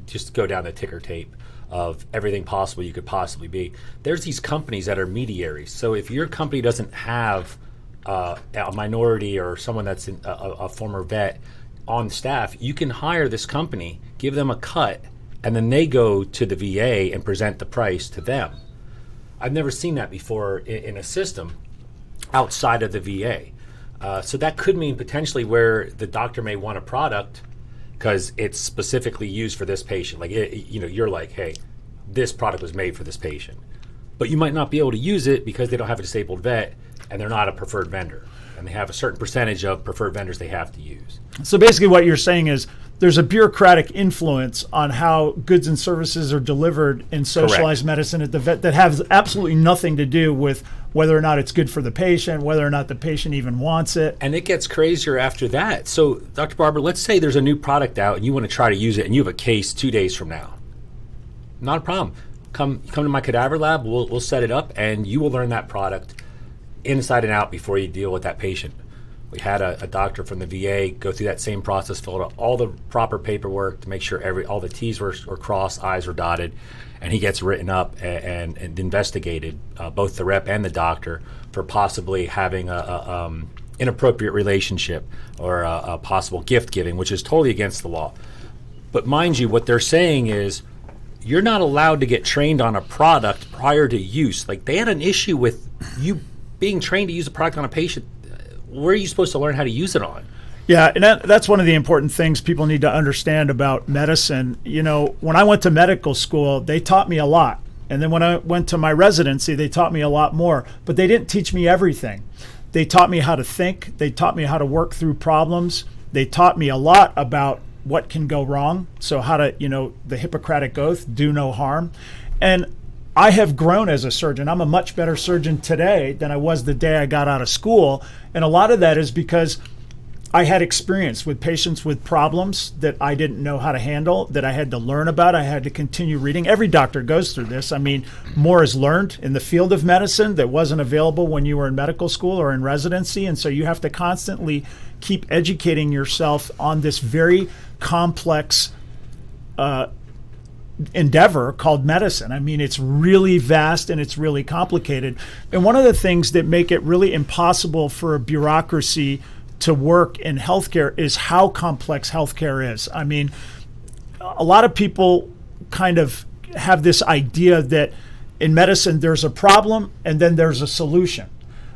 just go down the ticker tape of everything possible you could possibly be. There's these companies that are mediaries. So if your company doesn't have a minority or someone that's a former vet on staff, you can hire this company, give them a cut, and then they go to the VA and present the price to them. I've never seen that before in a system outside of the VA. So that could mean potentially where the doctor may want a product because it's specifically used for this patient. Like, you're like, hey, this product was made for this patient. But you might not be able to use it because they don't have a disabled vet and they're not a preferred vendor. And they have a certain percentage of preferred vendors they have to use. So basically what you're saying is there's a bureaucratic influence on how goods and services are delivered in socialized medicine at the vet that has absolutely nothing to do with whether or not it's good for the patient, whether or not the patient even wants it. And it gets crazier after that. So, Dr. Barbour, let's say there's a new product out and you want to try to use it and you have a case 2 days from now. Not a problem. Come to my cadaver lab, we'll set it up, and you will learn that product inside and out before you deal with that patient. We had a doctor from the VA go through that same process, fill out all the proper paperwork to make sure all the T's were crossed, I's were dotted, and he gets written up and investigated, both the rep and the doctor, for possibly having a inappropriate relationship or a possible gift giving, which is totally against the law. But mind you, what they're saying is you're not allowed to get trained on a product prior to use. Like, they had an issue with you being trained to use a product on a patient. Where are you supposed to learn how to use it on? Yeah, and that's one of the important things people need to understand about medicine. You know, when I went to medical school, they taught me a lot. And then when I went to my residency, they taught me a lot more. But they didn't teach me everything. They taught me how to think. They taught me how to work through problems. They taught me a lot about what can go wrong. So how to, the Hippocratic Oath, do no harm. And I have grown as a surgeon. I'm a much better surgeon today than I was the day I got out of school. And a lot of that is because I had experience with patients with problems that I didn't know how to handle, that I had to learn about. I had to continue reading. Every doctor goes through this. I mean, more is learned in the field of medicine that wasn't available when you were in medical school or in residency. And so you have to constantly keep educating yourself on this very complex endeavor called medicine. I mean, it's really vast and it's really complicated. And one of the things that make it really impossible for a bureaucracy to work in healthcare is how complex healthcare is. I mean, a lot of people kind of have this idea that in medicine there's a problem and then there's a solution.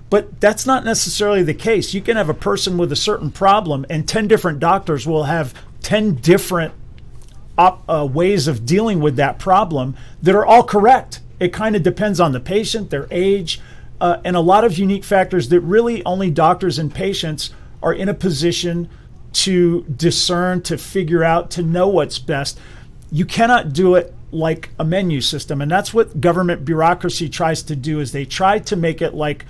But that's not necessarily the case. You can have a person with a certain problem and 10 different doctors will have 10 different ways of dealing with that problem that are all correct. It kind of depends on the patient, their age, and a lot of unique factors that really only doctors and patients are in a position to discern, to figure out, to know what's best. You cannot do it like a menu system, and that's what government bureaucracy tries to do, is they try to make it like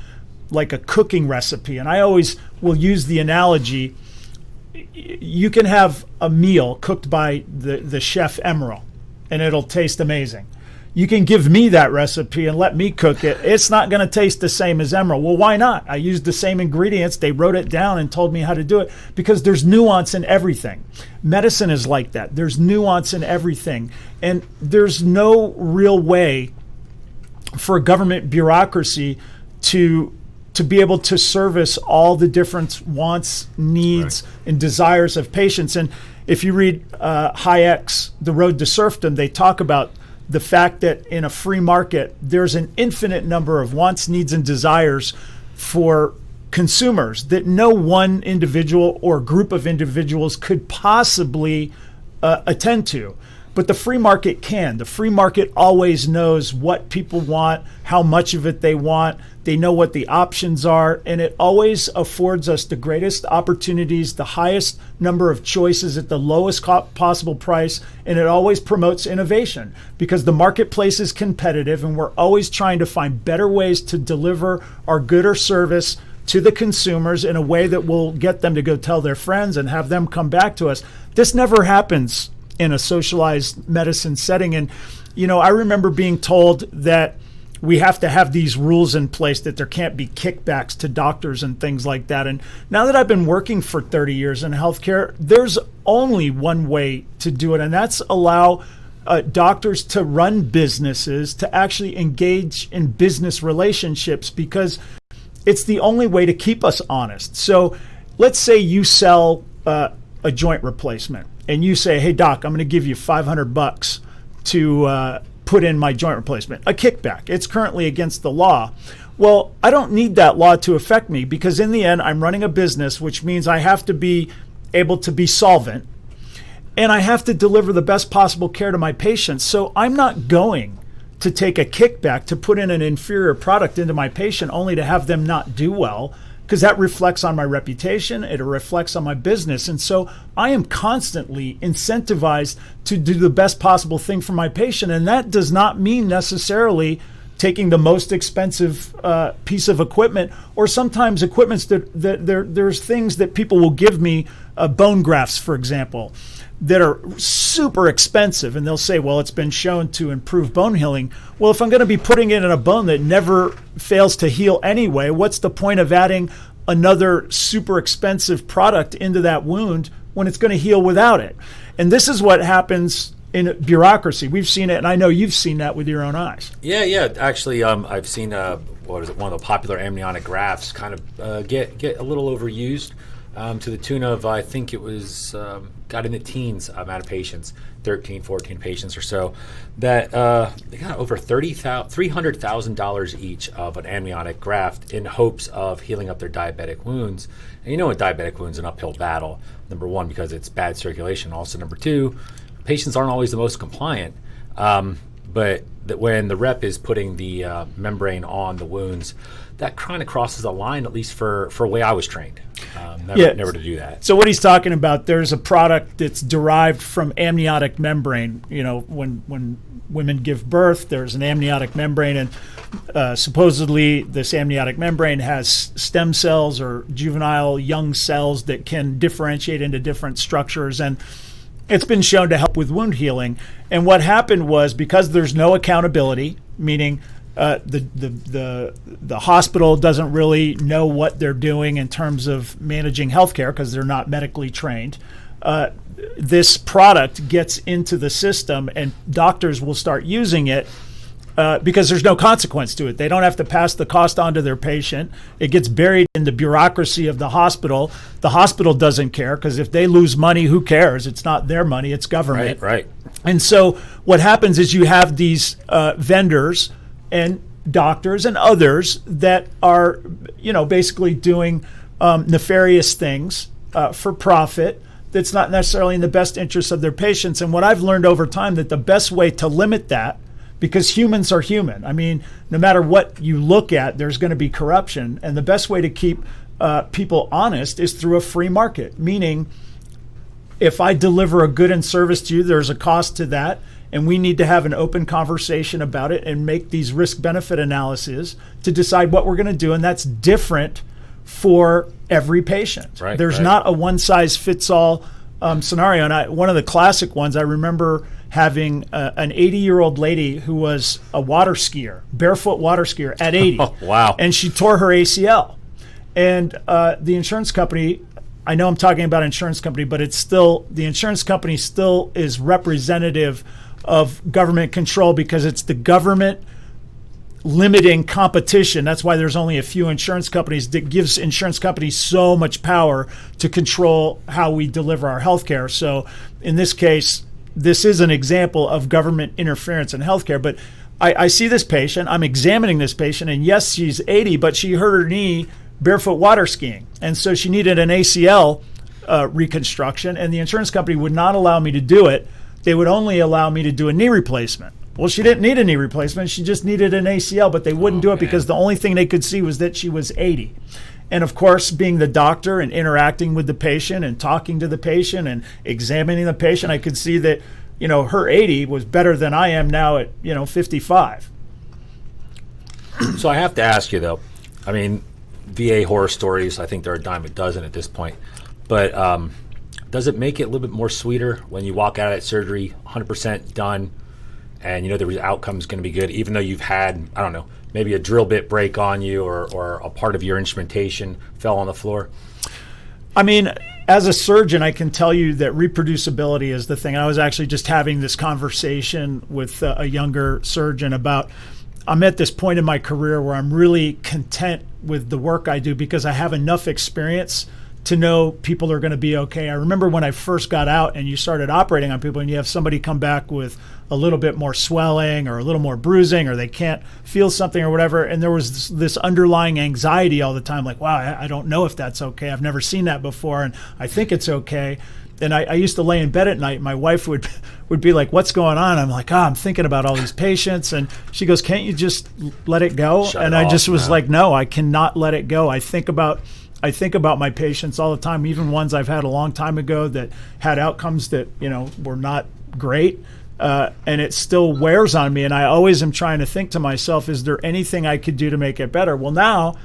a cooking recipe. And I always will use the analogy, you can have a meal cooked by the chef Emerald, and it'll taste amazing. You can give me that recipe and let me cook it. It's not going to taste the same as Emerald. Well, why not? I used the same ingredients. They wrote it down and told me how to do it, because there's nuance in everything. Medicine is like that. There's nuance in everything. And there's no real way for a government bureaucracy to be able to service all the different wants, needs, and desires of patients. And if you read Hayek's The Road to Serfdom, they talk about the fact that in a free market, there's an infinite number of wants, needs, and desires for consumers that no one individual or group of individuals could possibly attend to. But the free market can. The free market always knows what people want, how much of it they want. They know what the options are, and it always affords us the greatest opportunities, the highest number of choices at the lowest possible price, and it always promotes innovation because the marketplace is competitive, and we're always trying to find better ways to deliver our good or service to the consumers in a way that will get them to go tell their friends and have them come back to us. This never happens in a socialized medicine setting. And, I remember being told that we have to have these rules in place, that there can't be kickbacks to doctors and things like that. And now that I've been working for 30 years in healthcare, there's only one way to do it, and that's allow doctors to run businesses, to actually engage in business relationships, because it's the only way to keep us honest. So let's say you sell a joint replacement, and you say, hey, doc, I'm going to give you $500 to put in my joint replacement, a kickback. It's currently against the law. Well, I don't need that law to affect me, because in the end, I'm running a business, which means I have to be able to be solvent, and I have to deliver the best possible care to my patients. So I'm not going to take a kickback to put in an inferior product into my patient only to have them not do well, because that reflects on my reputation, it reflects on my business. And so I am constantly incentivized to do the best possible thing for my patient. And that does not mean necessarily taking the most expensive piece of equipment, or sometimes equipments there's things that people will give me, bone grafts, for example, that are super expensive, and they'll say, well, it's been shown to improve bone healing. Well, if I'm going to be putting it in a bone that never fails to heal anyway, what's the point of adding another super expensive product into that wound when it's going to heal without it? And this is what happens in bureaucracy. We've seen it, and I know you've seen that with your own eyes. Yeah. Actually, I've seen one of the popular amniotic grafts kind of get a little overused, to the tune of, I think it was got in the teens amount of patients, 13, 14 patients or so, that they got over $300,000 each of an amniotic graft in hopes of healing up their diabetic wounds. And with diabetic wounds, an uphill battle. Number one, because it's bad circulation. Also, number two, patients aren't always the most compliant. But when the rep is putting the membrane on the wounds, that kind of crosses a line, at least for the way I was trained. Never to do that. So what he's talking about, there's a product that's derived from amniotic membrane. When women give birth, there's an amniotic membrane, and supposedly this amniotic membrane has stem cells or juvenile young cells that can differentiate into different structures, and it's been shown to help with wound healing. And what happened was, because there's no accountability, meaning the hospital doesn't really know what they're doing in terms of managing healthcare because they're not medically trained. This product gets into the system, and doctors will start using it because there's no consequence to it. They don't have to pass the cost on to their patient. It gets buried in the bureaucracy of the hospital. The hospital doesn't care, because if they lose money, who cares? It's not their money, it's government. Right. And so what happens is you have these vendors and doctors and others that are, basically doing nefarious things for profit that's not necessarily in the best interest of their patients. And what I've learned over time, that the best way to limit that, because humans are human. I mean, no matter what you look at, there's going to be corruption. And the best way to keep people honest is through a free market, meaning if I deliver a good and service to you, there's a cost to that. And we need to have an open conversation about it and make these risk-benefit analyses to decide what we're going to do. And that's different for every patient. Right, There's not a one-size-fits-all scenario. And one of the classic ones, I remember having an 80-year-old lady who was a water skier, barefoot water skier at 80. Oh, wow. And she tore her ACL. And the insurance company, I know I'm talking about insurance company, but it's still, the insurance company still is representative of government control, because it's the government limiting competition. That's why there's only a few insurance companies. That gives insurance companies so much power to control how we deliver our healthcare. So in this case, this is an example of government interference in healthcare. But I see this patient, I'm examining this patient, and yes, she's 80, but she hurt her knee barefoot water skiing. And so she needed an ACL reconstruction, and the insurance company would not allow me to do it. They would only allow me to do a knee replacement. Well, she didn't need a knee replacement. She just needed an ACL, but they wouldn't do it because the only thing they could see was that she was 80. And of course, being the doctor and interacting with the patient and talking to the patient and examining the patient, I could see that, her 80 was better than I am now at, 55. So I have to ask you, though, I mean, VA horror stories, I think they're a dime a dozen at this point. But does it make it a little bit more sweeter when you walk out of that surgery 100% done and you know the outcome is going to be good, even though you've had, I don't know, maybe a drill bit break on you or a part of your instrumentation fell on the floor? I mean, as a surgeon, I can tell you that reproducibility is the thing. I was actually just having this conversation with a younger surgeon about, I'm at this point in my career where I'm really content with the work I do because I have enough experience to know people are going to be okay. I remember when I first got out and you started operating on people and you have somebody come back with a little bit more swelling or a little more bruising or they can't feel something or whatever. And there was this underlying anxiety all the time, like, wow, I don't know if that's okay. I've never seen that before and I think it's okay. And I used to lay in bed at night. My wife would be like, what's going on? I'm like, I'm thinking about all these patients. And she goes, can't you just let it go? Shut and it I off, just was man. like, no, I cannot let it go. I think about my patients all the time, even ones I've had a long time ago that had outcomes that, were not great. And it still wears on me. And I always am trying to think to myself, is there anything I could do to make it better? Well, now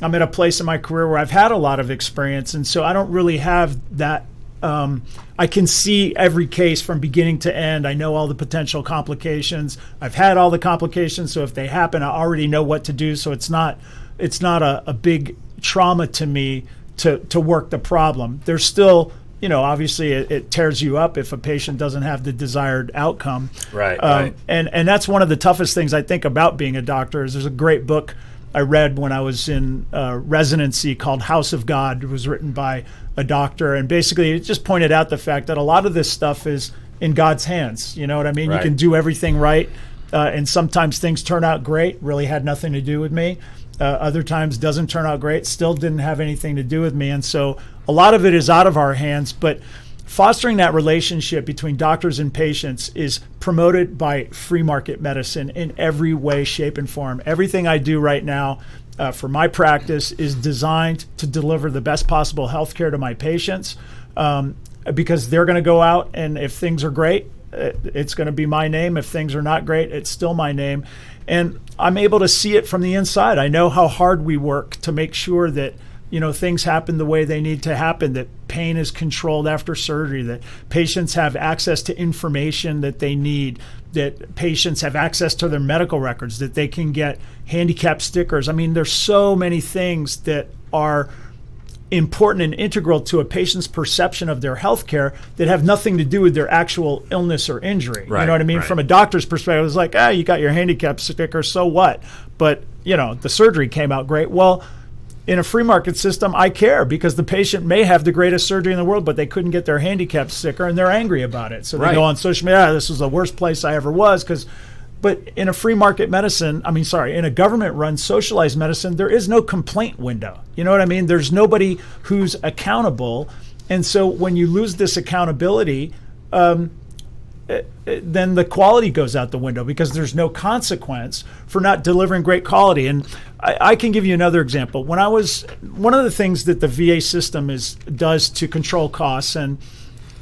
I'm at a place in my career where I've had a lot of experience. And so I don't really have that. I can see every case from beginning to end. I know all the potential complications. I've had all the complications. So if they happen, I already know what to do. So it's not a big trauma to me to work the problem. There's still, obviously it tears you up if a patient doesn't have the desired outcome. Right. And that's one of the toughest things I think about being a doctor is there's a great book I read when I was in residency called House of God. It was written by a doctor, and basically it just pointed out the fact that a lot of this stuff is in God's hands. You know what I mean? Right. You can do everything right, and sometimes things turn out great, really had nothing to do with me. Other times doesn't turn out great, still didn't have anything to do with me. And so a lot of it is out of our hands, but fostering that relationship between doctors and patients is promoted by free market medicine in every way, shape, and form. Everything I do right now for my practice is designed to deliver the best possible health care to my patients because they're going to go out, and if things are great, it's going to be my name. If things are not great, it's still my name. And I'm able to see it from the inside. I know how hard we work to make sure that things happen the way they need to happen, that pain is controlled after surgery, that patients have access to information that they need, that patients have access to their medical records, that they can get handicap stickers. I mean, there's so many things that are important and integral to a patient's perception of their health care that have nothing to do with their actual illness or injury. Right, you know what I mean? right. From a doctor's perspective, it's like, you got your handicap sticker, so what? But, the surgery came out great. Well, in a free market system, I care because the patient may have the greatest surgery in the world, but they couldn't get their handicap sticker and they're angry about it. So they Right. go on social media, this was the worst place I ever was. But in a free market medicine, in a government run socialized medicine, there is no complaint window. You know what I mean? There's nobody who's accountable. And so when you lose this accountability, then the quality goes out the window because there's no consequence for not delivering great quality. And I can give you another example. One of the things that the VA system does to control costs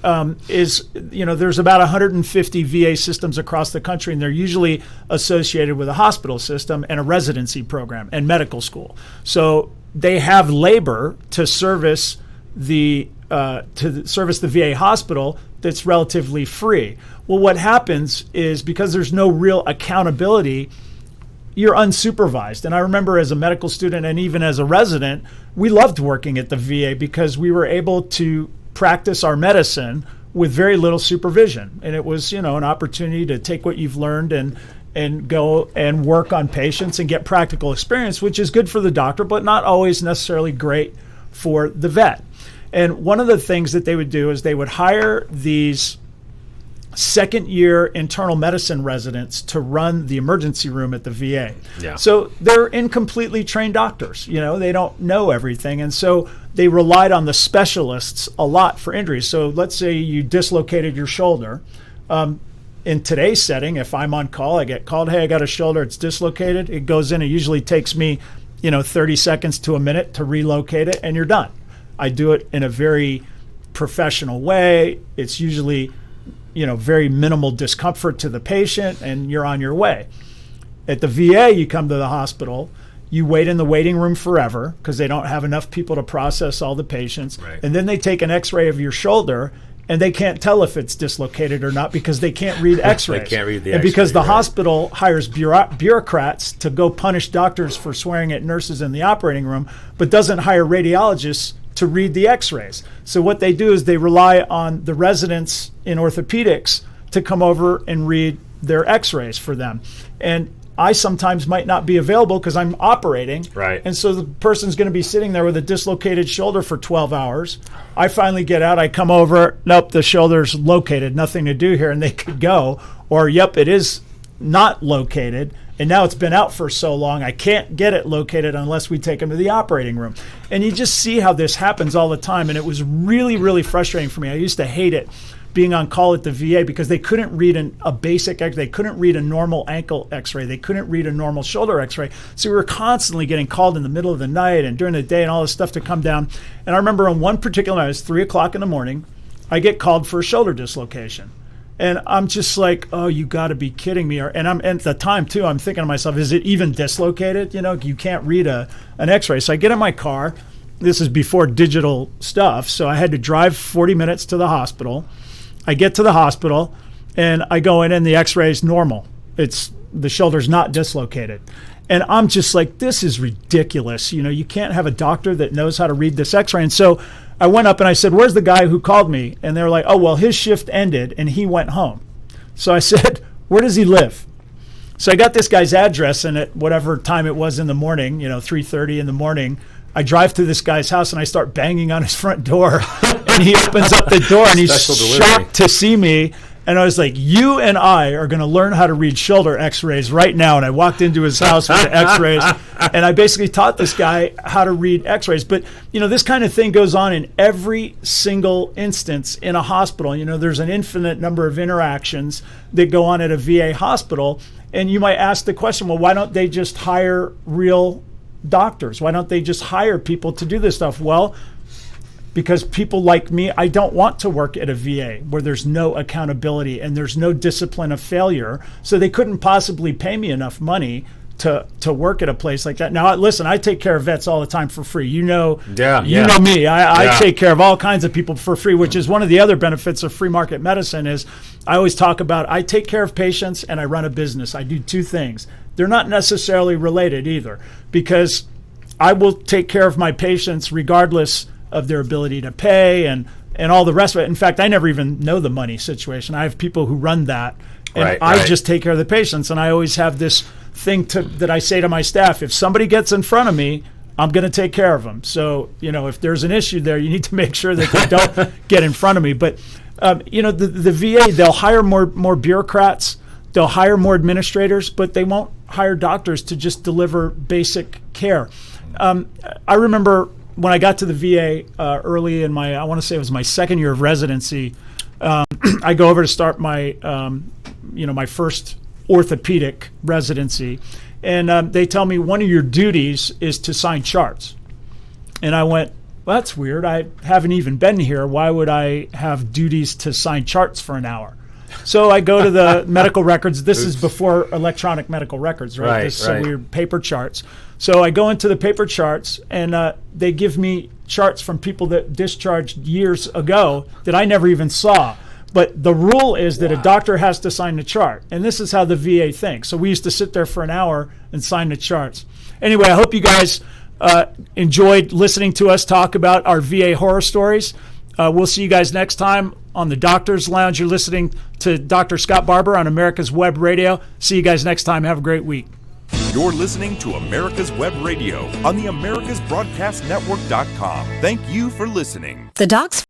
there's about 150 VA systems across the country, and they're usually associated with a hospital system and a residency program and medical school. So they have labor to service the VA hospital that's relatively free. Well, what happens is because there's no real accountability, you're unsupervised. And I remember as a medical student and even as a resident, we loved working at the VA because we were able to practice our medicine with very little supervision. And it was, an opportunity to take what you've learned and go and work on patients and get practical experience, which is good for the doctor, but not always necessarily great for the vet. And one of the things that they would do is they would hire these second-year internal medicine residents to run the emergency room at the VA. Yeah. So they're incompletely trained doctors. They don't know everything. And so they relied on the specialists a lot for injuries. So let's say you dislocated your shoulder. In today's setting, if I'm on call, I get called, hey, I got a shoulder, it's dislocated. It goes in. It usually takes me, 30 seconds to a minute to relocate it, and you're done. I do it in a very professional way. It's usually very minimal discomfort to the patient, and you're on your way. At the VA, you come to the hospital, You wait in the waiting room forever because they don't have enough people to process all the patients. Right. And then they take an x-ray of your shoulder and they can't tell if it's dislocated or not because they can't read x-rays. They can't read the And because x-ray, the hospital hires bureaucrats to go punish doctors for swearing at nurses in the operating room, but doesn't hire radiologists to read the x-rays. So what they do is they rely on the residents in orthopedics to come over and read their x-rays for them. And I sometimes might not be available because I'm operating. Right. And so the person's going to be sitting there with a dislocated shoulder for 12 hours. I finally get out. I come over. Nope, the shoulder's located. Nothing to do here. And they could go. Or, yep, it is not located. And now it's been out for so long, I can't get it located unless we take them to the operating room. And you just see how this happens all the time. And it was really, really frustrating for me. I used to hate it being on call at the VA because they couldn't read a basic X-ray. They couldn't read a normal ankle X-ray. They couldn't read a normal shoulder X-ray. So we were constantly getting called in the middle of the night and during the day and all this stuff to come down. And I remember on one particular night, it was 3 o'clock in the morning, I get called for a shoulder dislocation. And I'm just like, oh, you got to be kidding me. And at the time, too, I'm thinking to myself, is it even dislocated? You know, you can't read an X-ray. So I get in my car. This is before digital stuff. So I had to drive 40 minutes to the hospital. I get to the hospital, and I go in, and the X-ray is normal. The shoulder's not dislocated. And I'm just like, this is ridiculous. You know, you can't have a doctor that knows how to read this X-ray. And so I went up and I said, where's the guy who called me? And they were like, oh, well, his shift ended, and he went home. So I said, where does he live? So I got this guy's address, and at whatever time it was in the morning, 3:30 in the morning, I drive to this guy's house and I start banging on his front door and he opens up the door and he's shocked to see me. And I was like, you and I are going to learn how to read shoulder x-rays right now. And I walked into his house with the x-rays and I basically taught this guy how to read x-rays. But, this kind of thing goes on in every single instance in a hospital. There's an infinite number of interactions that go on at a VA hospital. And you might ask the question, well, why don't they just hire real doctors? Why don't they just hire people to do this stuff? Well, because people like me, I don't want to work at a VA where there's no accountability and there's no discipline of failure. So they couldn't possibly pay me enough money to work at a place like that. Now, listen, I take care of vets all the time for free. You know me. I take care of all kinds of people for free, which is one of the other benefits of free market medicine is I always talk about I take care of patients and I run a business. I do two things. They're not necessarily related either because I will take care of my patients regardless of their ability to pay and all the rest of it. In fact, I never even know the money situation. I have people who run that and I just take care of the patients. And I always have this thing that I say to my staff, if somebody gets in front of me, I'm going to take care of them. So, if there's an issue there, you need to make sure that they don't get in front of me. But, the VA, they'll hire more bureaucrats. They'll hire more administrators, but they won't hire doctors to just deliver basic care. I remember when I got to the VA early in I want to say it was my second year of residency, I go over to start my, my first orthopedic residency. And they tell me one of your duties is to sign charts. And I went, well, that's weird. I haven't even been here. Why would I have duties to sign charts for an hour? So I go to the medical records. This is before electronic medical records, right? So we were paper charts. So I go into the paper charts, and they give me charts from people that discharged years ago that I never even saw. But the rule is that a doctor has to sign the chart. And this is how the VA thinks. So we used to sit there for an hour and sign the charts. Anyway, I hope you guys enjoyed listening to us talk about our VA horror stories. We'll see you guys next time on the Doctor's Lounge. You're listening to Dr. Scott Barbour on America's Web Radio. See you guys next time. Have a great week. You're listening to America's Web Radio on the AmericasBroadcastNetwork.com. Thank you for listening. The Docs